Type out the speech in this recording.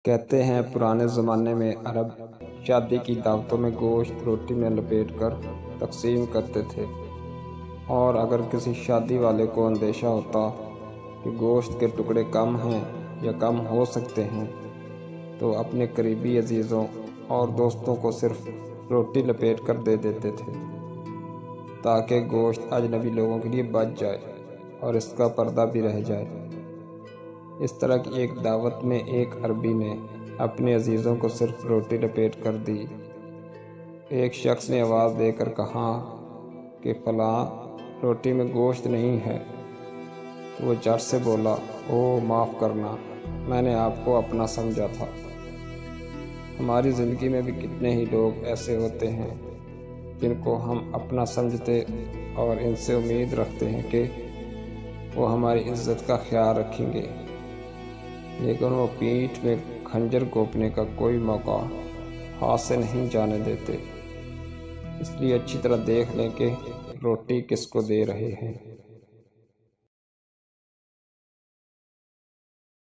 کہتے ہیں پرانے زمانے میں عرب شادی کی دعوتوں میں گوشت روٹی میں لپیٹ کر تقسیم کرتے تھے، اور اگر کسی شادی والے کو اندیشہ ہوتا کہ گوشت کے ٹکڑے کم ہیں یا کم ہو سکتے ہیں تو اپنے قریبی عزیزوں اور دوستوں کو صرف روٹی لپیٹ کر دے دیتے تھے تاکہ گوشت اجنبی لوگوں کے لیے بچ جائے اور اس کا پردہ بھی رہ جائے۔ اس طرح کی ایک دعوت میں ایک عربی نے اپنے عزیزوں کو صرف روٹی لپیٹ کر دی۔ ایک شخص نے آواز دے کر کہا کہ فلاں روٹی میں گوشت نہیں ہے، تو وہ جھٹ سے بولا، معاف کرنا، میں نے آپ کو اپنا سمجھا تھا۔ ہماری زندگی میں بھی کتنے ہی لوگ ایسے ہوتے ہیں جن کو ہم اپنا سمجھتے اور ان سے امید رکھتے ہیں کہ وہ ہماری عزت کا خیال رکھیں گے، لیکن وہ پیٹھ میں خنجر گھونپنے کا کوئی موقع ہاتھ سے نہیں جانے دیتے۔ اس لیے اچھی طرح دیکھ لیں کہ روٹی کس کو دے رہے ہیں۔